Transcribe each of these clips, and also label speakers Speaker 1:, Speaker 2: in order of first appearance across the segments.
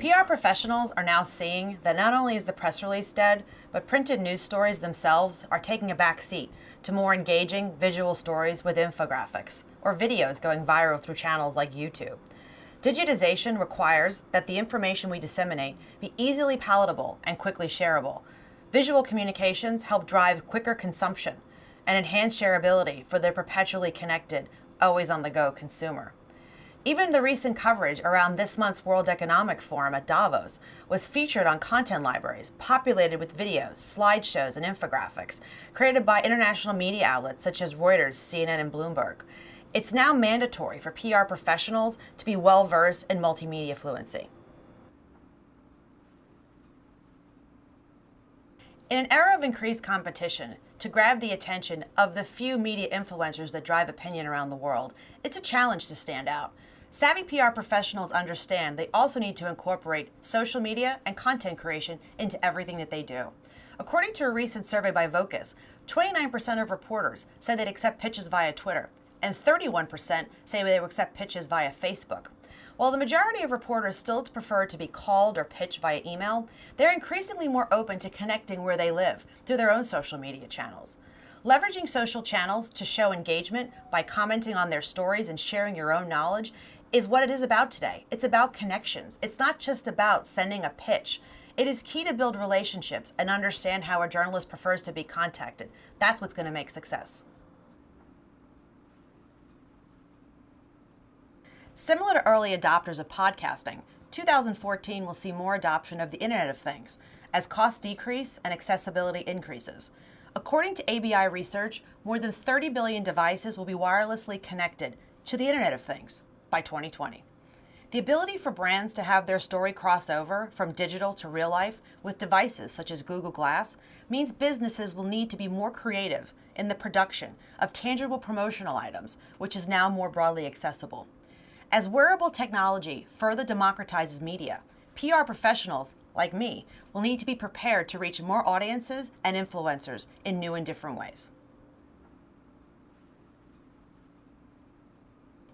Speaker 1: PR professionals are now seeing that not only is the press release dead, but printed news stories themselves are taking a back seat to more engaging visual stories with infographics or videos going viral through channels like YouTube. Digitization requires that the information we disseminate be easily palatable and quickly shareable. Visual communications help drive quicker consumption and enhance shareability for the perpetually connected, always on the go consumer. Even the recent coverage around this month's World Economic Forum at Davos was featured on content libraries populated with videos, slideshows, and infographics created by international media outlets such as Reuters, CNN, and Bloomberg. It's now mandatory for PR professionals to be well-versed in multimedia fluency. In an era of increased competition, to grab the attention of the few media influencers that drive opinion around the world, it's a challenge to stand out. Savvy PR professionals understand they also need to incorporate social media and content creation into everything that they do. According to a recent survey by Vocus, 29% of reporters said they'd accept pitches via Twitter, and 31% say they would accept pitches via Facebook. While the majority of reporters still prefer to be called or pitched via email, they're increasingly more open to connecting where they live through their own social media channels. Leveraging social channels to show engagement by commenting on their stories and sharing your own knowledge is what it is about today. It's about connections. It's not just about sending a pitch. It is key to build relationships and understand how a journalist prefers to be contacted. That's what's going to make success. Similar to early adopters of podcasting, 2014 will see more adoption of the Internet of Things as costs decrease and accessibility increases. According to ABI research, more than 30 billion devices will be wirelessly connected to the Internet of Things by 2020. The ability for brands to have their story cross over from digital to real life with devices such as Google Glass means businesses will need to be more creative in the production of tangible promotional items, which is now more broadly accessible. As wearable technology further democratizes media, PR professionals, like me, will need to be prepared to reach more audiences and influencers in new and different ways.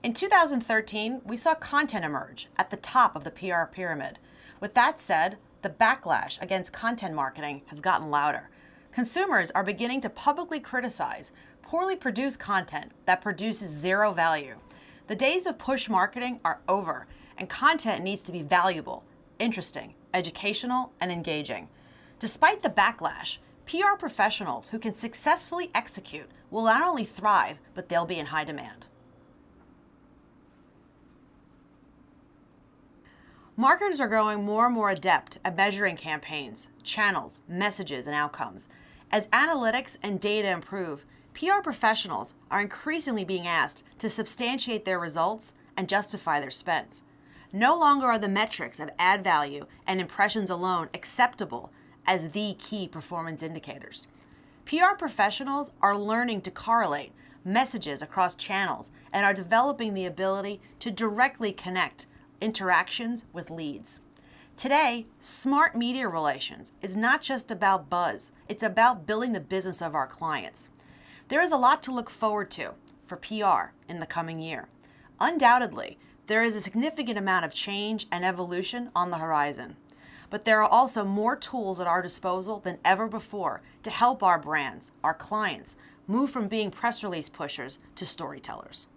Speaker 1: In 2013, we saw content emerge at the top of the PR pyramid. With that said, the backlash against content marketing has gotten louder. Consumers are beginning to publicly criticize poorly produced content that produces zero value. The days of push marketing are over, and content needs to be valuable, interesting, educational, and engaging. Despite the backlash, PR professionals who can successfully execute will not only thrive, but they'll be in high demand. Marketers are growing more and more adept at measuring campaigns, channels, messages, and outcomes. As analytics and data improve, PR professionals are increasingly being asked to substantiate their results and justify their spends. No longer are the metrics of ad value and impressions alone acceptable as the key performance indicators. PR professionals are learning to correlate messages across channels and are developing the ability to directly connect interactions with leads. Today, smart media relations is not just about buzz, it's about building the business of our clients. There is a lot to look forward to for PR in the coming year. Undoubtedly, there is a significant amount of change and evolution on the horizon. But there are also more tools at our disposal than ever before to help our brands, our clients, move from being press release pushers to storytellers.